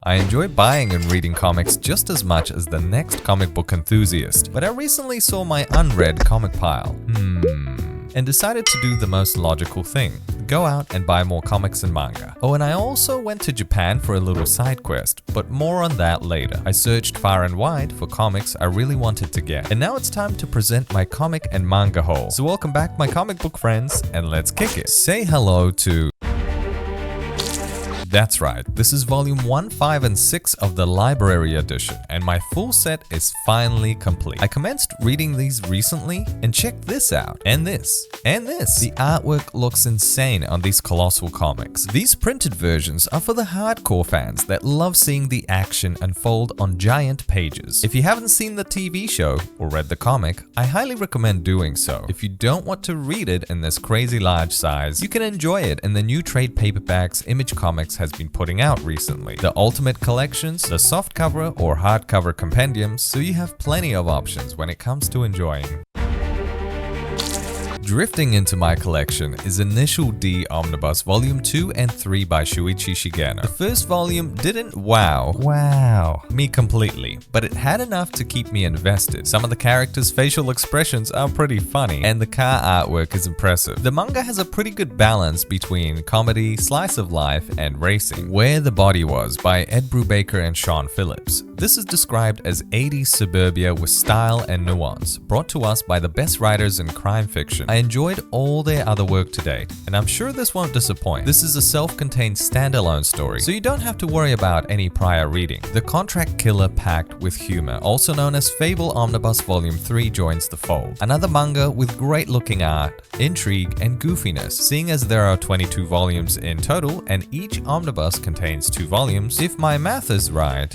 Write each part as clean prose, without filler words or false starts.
I enjoy buying and reading comics just as much as the next comic book enthusiast, but I recently saw my unread comic pile. And decided to do the most logical thing. Go out and buy more comics and manga. Oh, and I also went to Japan for a little side quest, but more on that later. I searched far and wide for comics I really wanted to get. And now it's time to present my comic and manga haul. So welcome back my comic book friends, and let's kick it. Say hello to... That's right, this is volume 1, 5, and 6 of the library edition, and my full set is finally complete. I commenced reading these recently, and check this out, and this, and this. The artwork looks insane on these colossal comics. These printed versions are for the hardcore fans that love seeing the action unfold on giant pages. If you haven't seen the TV show or read the comic, I highly recommend doing so. If you don't want to read it in this crazy large size, you can enjoy it in the new trade paperbacks Image Comics has been putting out recently. The Ultimate Collections, the softcover or hardcover compendiums, so you have plenty of options when it comes to enjoying. Drifting into my collection is Initial D Omnibus Volume 2 and 3 by Shuichi Shigeno. The first volume didn't wow me completely, but it had enough to keep me invested. Some of the characters' facial expressions are pretty funny, and the car artwork is impressive. The manga has a pretty good balance between comedy, slice of life, and racing. Where the Body Was by Ed Brubaker and Sean Phillips. This is described as 80s suburbia with style and nuance, brought to us by the best writers in crime fiction. I enjoyed all their other work to date, and I'm sure this won't disappoint. This is a self-contained standalone story, so you don't have to worry about any prior reading. The contract killer packed with humor, also known as Fable Omnibus Volume 3, joins the fold. Another manga with great-looking art, intrigue, and goofiness. Seeing as there are 22 volumes in total, and each omnibus contains 2 volumes, if my math is right,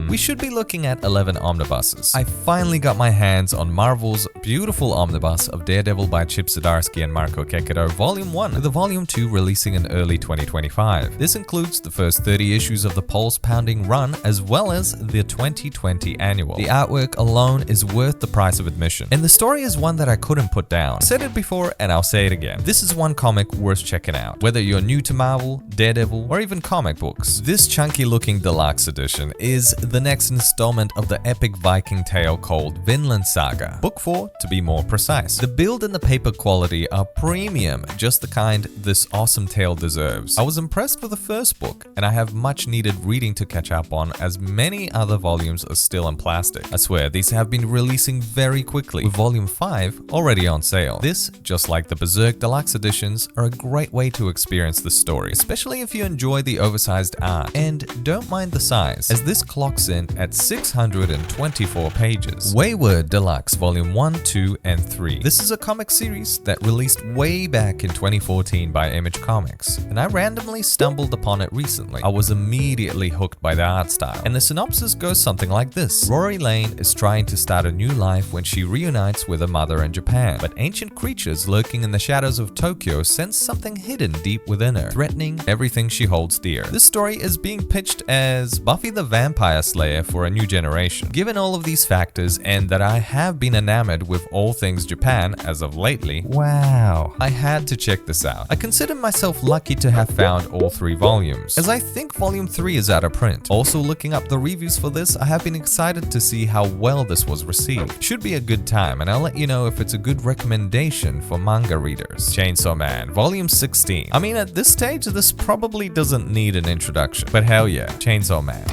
we should be looking at 11 omnibuses. I finally got my hands on Marvel's beautiful omnibus of Daredevil by Chip Zdarsky and Marco Checchetto Volume 1, with the Volume 2 releasing in early 2025. This includes the first 30 issues of the pulse-pounding run, as well as the 2020 annual. The artwork alone is worth the price of admission, and the story is one that I couldn't put down. I said it before, and I'll say it again. This is one comic worth checking out, whether you're new to Marvel, Daredevil, or even comic books. This chunky-looking deluxe edition is the next installment of the epic Viking tale called Vinland Saga, Book 4 to be more precise. The build and the paper quality are premium, just the kind this awesome tale deserves. I was impressed with the first book, and I have much needed reading to catch up on, as many other volumes are still in plastic. I swear, these have been releasing very quickly, with Volume 5 already on sale. This, just like the Berserk Deluxe editions, are a great way to experience the story, especially if you enjoy the oversized art, and don't mind the size, as this clocks in at 624 pages. Wayward Deluxe Volume 1, 2, and 3. This is a comic series that released way back in 2014 by Image Comics, and I randomly stumbled upon it recently. I was immediately hooked by the art style, and the synopsis goes something like this. Rory Lane is trying to start a new life when she reunites with her mother in Japan, but ancient creatures lurking in the shadows of Tokyo sense something hidden deep within her, threatening everything she holds dear. This story is being pitched as Buffy the Vampire Slayer for a new generation. Given all of these factors, and that I have been enamored with all things Japan as of lately, I had to check this out. I consider myself lucky to have found all 3 volumes, as I think Volume 3 is out of print. Also, looking up the reviews for this, I have been excited to see how well this was received. Should be a good time, and I'll let you know if it's a good recommendation for manga readers. Chainsaw Man, Volume 16. I mean, at this stage, this probably doesn't need an introduction, but hell yeah, Chainsaw Man.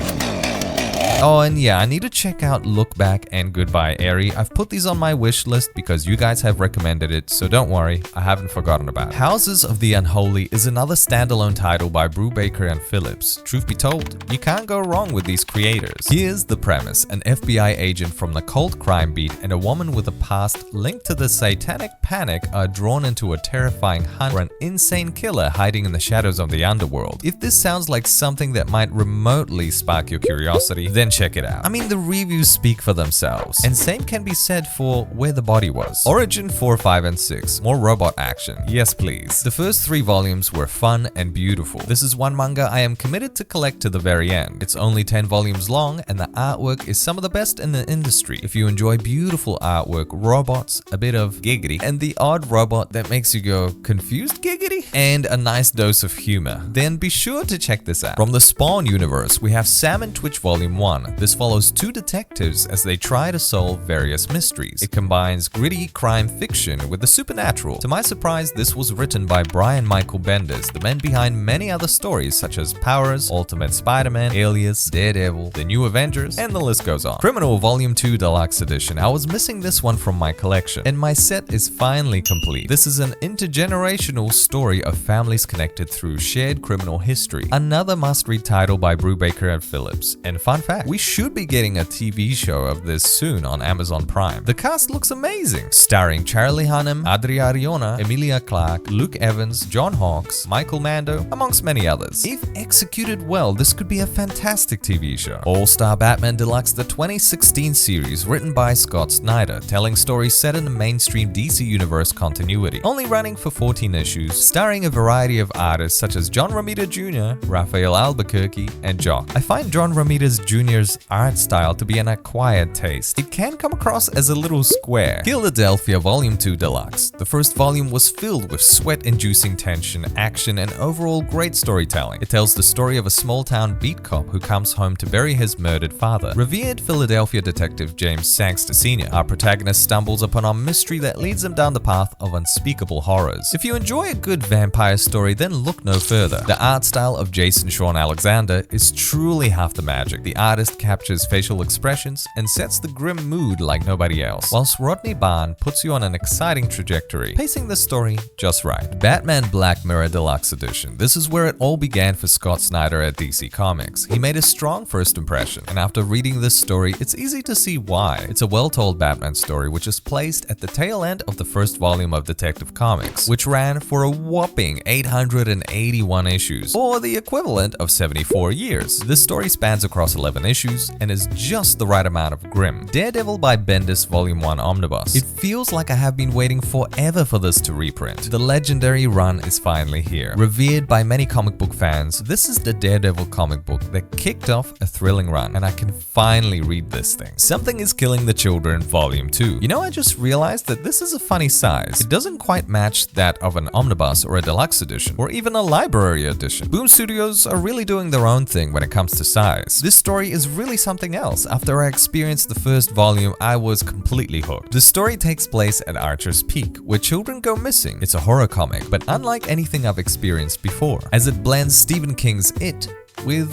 Oh, and yeah, I need to check out Look Back and Goodbye Eri. I've put these on my wish list because you guys have recommended it, so don't worry, I haven't forgotten about it. Houses of the Unholy is another standalone title by Brubaker and Phillips. Truth be told, you can't go wrong with these creators. Here's the premise. An FBI agent from the cult crime beat and a woman with a past linked to the satanic panic are drawn into a terrifying hunt for an insane killer hiding in the shadows of the underworld. If this sounds like something that might remotely spark your curiosity, then then check it out. I mean, the reviews speak for themselves. And same can be said for Where the Body Was. Origin 4, 5, and 6. More robot action. Yes, please. The first 3 volumes were fun and beautiful. This is one manga I am committed to collect to the very end. It's only 10 volumes long, and the artwork is some of the best in the industry. If you enjoy beautiful artwork, robots, a bit of giggity, and the odd robot that makes you go confused giggity, and a nice dose of humor, then be sure to check this out. From the Spawn universe, we have Sam and Twitch Volume 1. This follows 2 detectives as they try to solve various mysteries. It combines gritty crime fiction with the supernatural. To my surprise, this was written by Brian Michael Bendis, the man behind many other stories such as Powers, Ultimate Spider-Man, Alias, Daredevil, The New Avengers, and the list goes on. Criminal Volume 2 Deluxe Edition. I was missing this one from my collection, and my set is finally complete. This is an intergenerational story of families connected through shared criminal history. Another must-read title by Brubaker and Phillips. And fun fact, we should be getting a TV show of this soon on Amazon Prime. The cast looks amazing, starring Charlie Hunnam, Adria Arjona, Emilia Clarke, Luke Evans, John Hawkes, Michael Mando, amongst many others. If executed well, this could be a fantastic TV show. All-Star Batman Deluxe, the 2016 series written by Scott Snyder, telling stories set in the mainstream DC Universe continuity. Only running for 14 issues, starring a variety of artists such as John Romita Jr., Raphael Albuquerque, and Jock. I find John Romita Jr.'s art style to be an acquired taste. It can come across as a little square. Philadelphia Volume 2 Deluxe. The first volume was filled with sweat-inducing tension, action, and overall great storytelling. It tells the story of a small-town beat cop who comes home to bury his murdered father. Revered Philadelphia detective James Sangster Sr., our protagonist stumbles upon a mystery that leads him down the path of unspeakable horrors. If you enjoy a good vampire story, then look no further. The art style of Jason Sean Alexander is truly half the magic. The artist captures facial expressions and sets the grim mood like nobody else, whilst Rodney Barn puts you on an exciting trajectory, pacing the story just right. Batman Black Mirror Deluxe Edition. This is where it all began for Scott Snyder at DC Comics. He made a strong first impression, and after reading this story, it's easy to see why. It's a well-told Batman story which is placed at the tail end of the first volume of Detective Comics, which ran for a whopping 881 issues, or the equivalent of 74 years. This story spans across 11 issues and is just the right amount of grim. Daredevil by Bendis Volume 1 Omnibus. It feels like I have been waiting forever for this to reprint. The legendary run is finally here. Revered by many comic book fans, this is the Daredevil comic book that kicked off a thrilling run, and I can finally read this thing. Something is Killing the Children Volume 2. You know, I just realized that this is a funny size. It doesn't quite match that of an omnibus or a deluxe edition, or even a library edition. Boom Studios are really doing their own thing when it comes to size. This story is really something else. After I experienced the first volume, I was completely hooked. The story takes place at Archer's Peak, where children go missing. It's a horror comic, but unlike anything I've experienced before, as it blends Stephen King's It with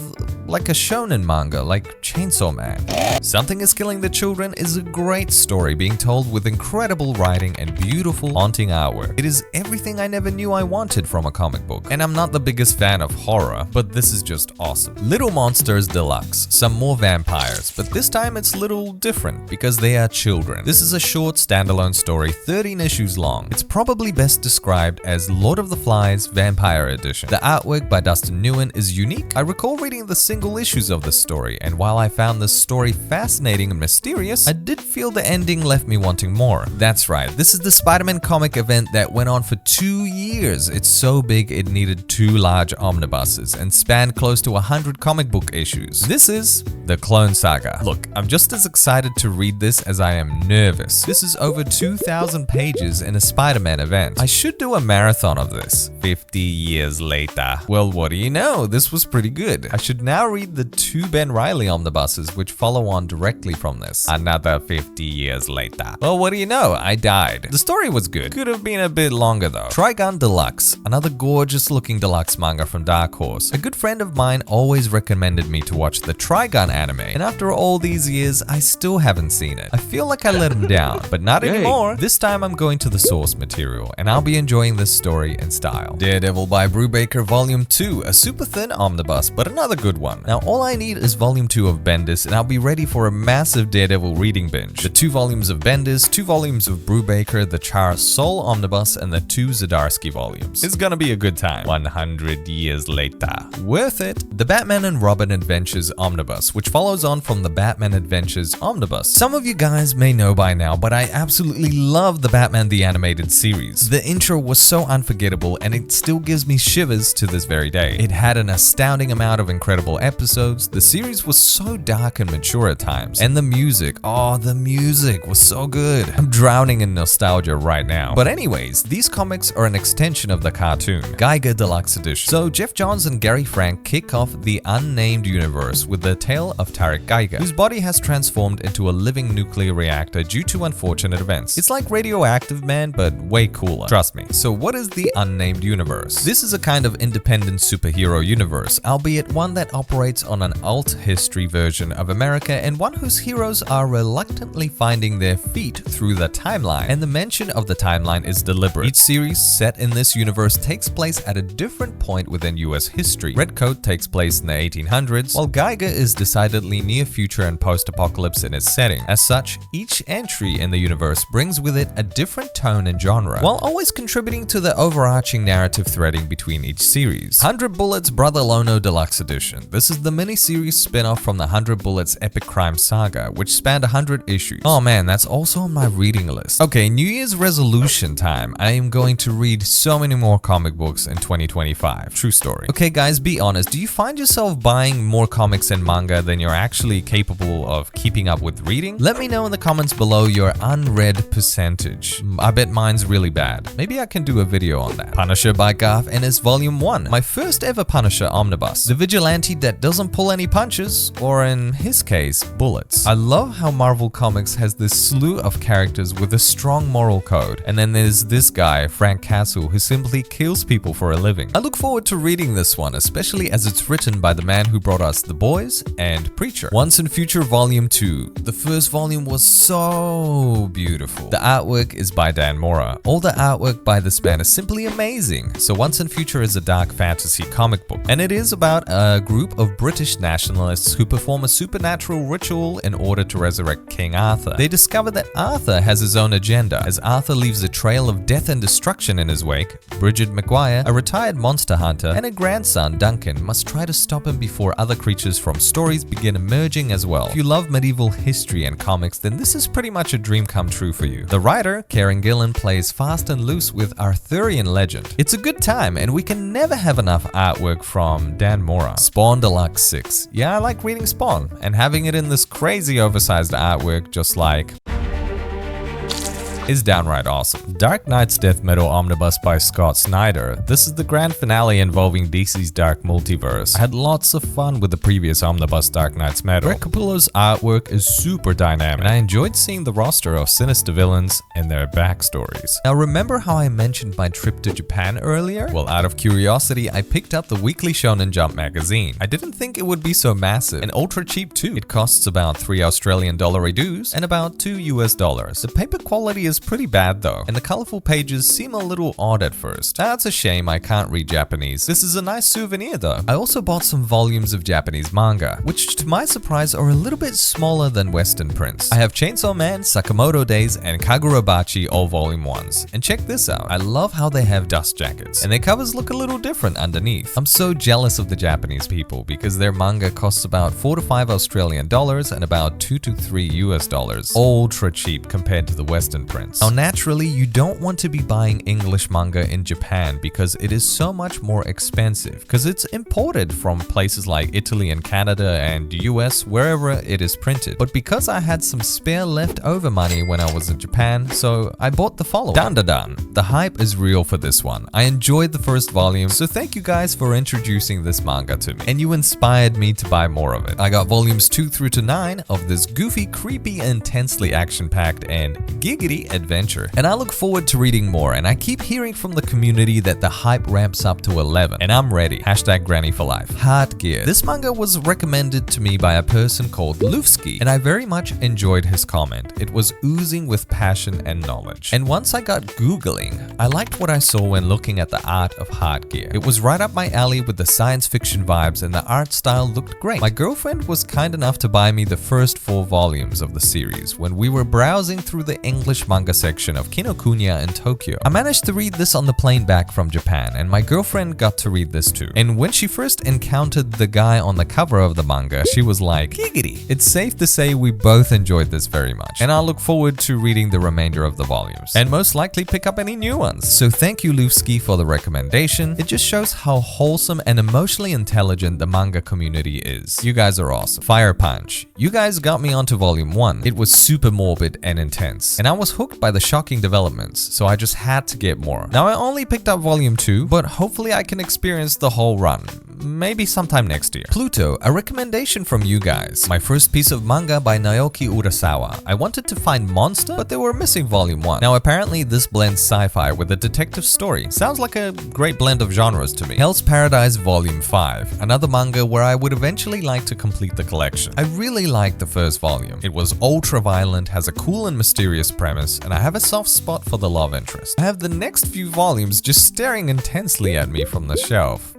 like a shonen manga like Chainsaw Man. Something is Killing the Children is a great story being told with incredible writing and beautiful, haunting artwork. It is everything I never knew I wanted from a comic book. And I'm not the biggest fan of horror, but this is just awesome. Little Monsters Deluxe. Some more vampires, but this time it's a little different because they are children. This is a short standalone story, 13 issues long. It's probably best described as Lord of the Flies Vampire Edition. The artwork by Dustin Nguyen is unique. I recall reading the single issues of this story, and while I found this story fascinating and mysterious, I did feel the ending left me wanting more. That's right, this is the Spider-Man comic event that went on for 2 years. It's so big it needed 2 large omnibuses and spanned close to 100 comic book issues. This is the Clone Saga. Look, I'm just as excited to read this as I am nervous. This is over 2,000 pages in a Spider-Man event. I should do a marathon of this. 50 years later. Well, what do you know? This was pretty good. I should now read the 2 Ben Reilly omnibuses which follow on directly from this. Another 50 years later. Well, what do you know? I died. The story was good. Could have been a bit longer though. Trigun Deluxe. Another gorgeous looking deluxe manga from Dark Horse. A good friend of mine always recommended me to watch the Trigun anime, and after all these years, I still haven't seen it. I feel like I let him down, but not anymore. This time I'm going to the source material, and I'll be enjoying this story in style. Daredevil by Brubaker Volume 2. A super thin omnibus, but another good one. Now all I need is Volume 2 of Bendis and I'll be ready for a massive Daredevil reading binge. The 2 volumes of Bendis, 2 volumes of Brubaker, the Char Soul Omnibus, and the 2 Zdarsky volumes. It's gonna be a good time. 100 years later. Worth it. The Batman and Robin Adventures Omnibus, which which follows on from the Batman Adventures omnibus. Some of you guys may know by now, but I absolutely love the Batman the Animated series. The intro was so unforgettable and it still gives me shivers to this very day. It had an astounding amount of incredible episodes, the series was so dark and mature at times, and the music, oh, the music was so good. I'm drowning in nostalgia right now. But anyways, these comics are an extension of the cartoon, Geiger Deluxe Edition. So Jeff Johns and Gary Frank kick off the unnamed universe with the tale of Tarek Geiger, whose body has transformed into a living nuclear reactor due to unfortunate events. It's like Radioactive Man, but way cooler. Trust me. So what is the unnamed universe? This is a kind of independent superhero universe, albeit one that operates on an alt history version of America and one whose heroes are reluctantly finding their feet through the timeline. And the mention of the timeline is deliberate. Each series set in this universe takes place at a different point within US history. Redcoat takes place in the 1800s, while Geiger is decidedly near future and post-apocalypse in its setting. As such, each entry in the universe brings with it a different tone and genre, while always contributing to the overarching narrative threading between each series. 100 Bullets Brother Lono Deluxe Edition. This is the mini-series spin-off from the 100 Bullets epic crime saga, which spanned 100 issues. Oh man, that's also on my reading list. Okay, New Year's resolution time. I am going to read so many more comic books in 2025. True story. Okay guys, be honest, do you find yourself buying more comics and manga than you're actually capable of keeping up with reading? Let me know in the comments below your unread percentage. I bet mine's really bad. Maybe I can do a video on that. Punisher by Garth Ennis Volume 1. My first ever Punisher omnibus. The vigilante that doesn't pull any punches, or in his case, bullets. I love how Marvel Comics has this slew of characters with a strong moral code. And then there's this guy, Frank Castle, who simply kills people for a living. I look forward to reading this one, especially as it's written by the man who brought us The Boys and Preacher. Once and Future Volume 2. The first volume was so beautiful. The artwork is by Dan Mora. All the artwork by this man is simply amazing. So Once and Future is a dark fantasy comic book, and it is about a group of British nationalists who perform a supernatural ritual in order to resurrect King Arthur. They discover that Arthur has his own agenda. As Arthur leaves a trail of death and destruction in his wake, Bridget McGuire, a retired monster hunter, and a grandson, Duncan, must try to stop him before other creatures from stories begin emerging as well. If you love medieval history and comics, then this is pretty much a dream come true for you. The writer, Karen Gillan, plays fast and loose with Arthurian legend. It's a good time, and we can never have enough artwork from Dan Mora. Spawn Deluxe 6. Yeah, I like reading Spawn, and having it in this crazy oversized artwork just like is downright awesome. Dark Knight's Death Metal Omnibus by Scott Snyder. This is the grand finale involving DC's Dark Multiverse. I had lots of fun with the previous omnibus Dark Knight's Metal. Greg Capullo's artwork is super dynamic, and I enjoyed seeing the roster of sinister villains and their backstories. Now remember how I mentioned my trip to Japan earlier? Well, out of curiosity, I picked up the weekly Shonen Jump magazine. I didn't think it would be so massive, and ultra cheap too. It costs about $3 Australian dues and about $2 US. The paper quality is pretty bad though, and the colorful pages seem a little odd at first. That's a shame I can't read Japanese. This is a nice souvenir though. I also bought some volumes of Japanese manga, which to my surprise are a little bit smaller than Western prints. I have Chainsaw Man, Sakamoto Days, and Kagurabachi all volume 1s. And check this out, I love how they have dust jackets, and their covers look a little different underneath. I'm so jealous of the Japanese people because their manga costs about $4 to $5 Australian and about $2 to $3 US. Ultra cheap compared to the Western prints. Now naturally, you don't want to be buying English manga in Japan because it is so much more expensive because it's imported from places like Italy and Canada and US, wherever it is printed. But because I had some spare leftover money when I was in Japan, so I bought the following. Dun dun dun. The hype is real for this one. I enjoyed the first volume, so thank you guys for introducing this manga to me, and you inspired me to buy more of it. I got volumes 2 through to 9 of this goofy, creepy, intensely action-packed and giggity adventure, and I look forward to reading more, and I keep hearing from the community that the hype ramps up to 11, and I'm ready. Hashtag Granny for life. Heart Gear. This manga was recommended to me by a person called Lufsky, and I very much enjoyed his comment. It was oozing with passion and knowledge. And once I got Googling, I liked what I saw when looking at the art of Heart Gear. It was right up my alley with the science fiction vibes, and the art style looked great. My girlfriend was kind enough to buy me the first 4 volumes of the series when we were browsing through the English manga manga section of Kinokuniya in Tokyo. I managed to read this on the plane back from Japan, and my girlfriend got to read this too. And when she first encountered the guy on the cover of the manga, she was like, "Giggity." It's safe to say we both enjoyed this very much, and I look forward to reading the remainder of the volumes, and most likely pick up any new ones. So thank you, Lufsky, for the recommendation. It just shows how wholesome and emotionally intelligent the manga community is. You guys are awesome. Fire Punch. You guys got me onto volume 1. It was super morbid and intense, and I was hooked by the shocking developments, so I just had to get more. Now I only picked up volume 2, but hopefully I can experience the whole run. Maybe sometime next year. Pluto, a recommendation from you guys. My first piece of manga by Naoki Urasawa. I wanted to find Monster, but they were missing volume 1. Now apparently this blends sci-fi with a detective story. Sounds like a great blend of genres to me. Hell's Paradise volume 5. Another manga where I would eventually like to complete the collection. I really liked the first volume. It was ultra violent, has a cool and mysterious premise, and I have a soft spot for the love interest. I have the next few volumes just staring intensely at me from the shelf.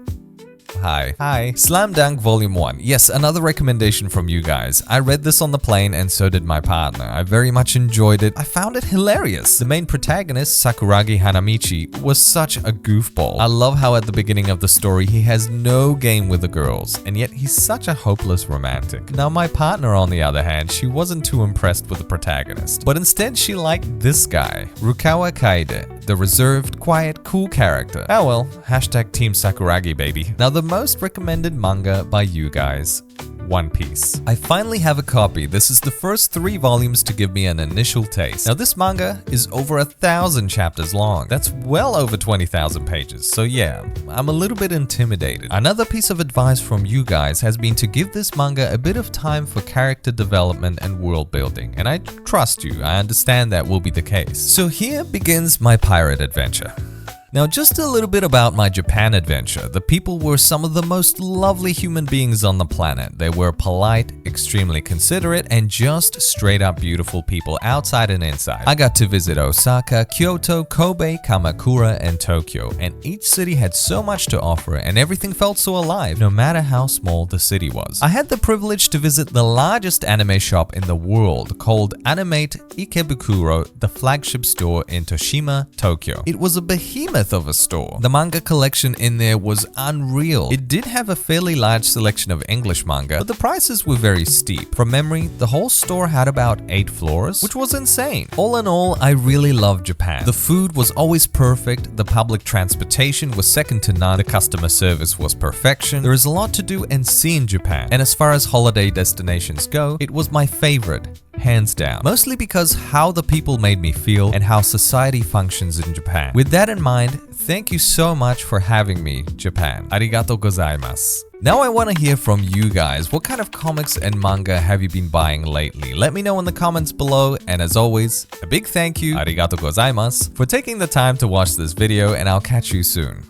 Hi. Slam Dunk Volume 1. Yes, another recommendation from you guys. I read this on the plane and so did my partner. I very much enjoyed it. I found it hilarious. The main protagonist, Sakuragi Hanamichi, was such a goofball. I love how at the beginning of the story he has no game with the girls, and yet he's such a hopeless romantic. Now my partner, on the other hand, she wasn't too impressed with the protagonist, but instead she liked this guy, Rukawa Kaede, the reserved, quiet, cool character. Oh well, hashtag Team Sakuragi baby. Now the most recommended manga by you guys, One Piece. I finally have a copy. This is the first 3 volumes to give me an initial taste. Now this manga is over 1,000 chapters long. That's well over 20,000 pages. So yeah, I'm a little bit intimidated. Another piece of advice from you guys has been to give this manga a bit of time for character development and world building. And I trust you. I understand that will be the case. So here begins my pirate adventure. Now just a little bit about my Japan adventure. The people were some of the most lovely human beings on the planet. They were polite, extremely considerate, and just straight up beautiful people outside and inside. I got to visit Osaka, Kyoto, Kobe, Kamakura, and Tokyo, and each city had so much to offer and everything felt so alive, no matter how small the city was. I had the privilege to visit the largest anime shop in the world called Animate Ikebukuro, the flagship store in Toshima, Tokyo. It was a behemoth of a store. The manga collection in there was unreal. It did have a fairly large selection of English manga, but the prices were very steep. From memory, the whole store had about 8 floors, which was insane. All in all, I really loved Japan. The food was always perfect, the public transportation was second to none, the customer service was perfection. There is a lot to do and see in Japan, and as far as holiday destinations go, it was my favorite. Hands down. Mostly because how the people made me feel and how society functions in Japan. With that in mind, thank you so much for having me, Japan. Arigatou gozaimasu. Now I want to hear from you guys. What kind of comics and manga have you been buying lately? Let me know in the comments below, and as always, a big thank you, arigatou gozaimasu, for taking the time to watch this video, and I'll catch you soon.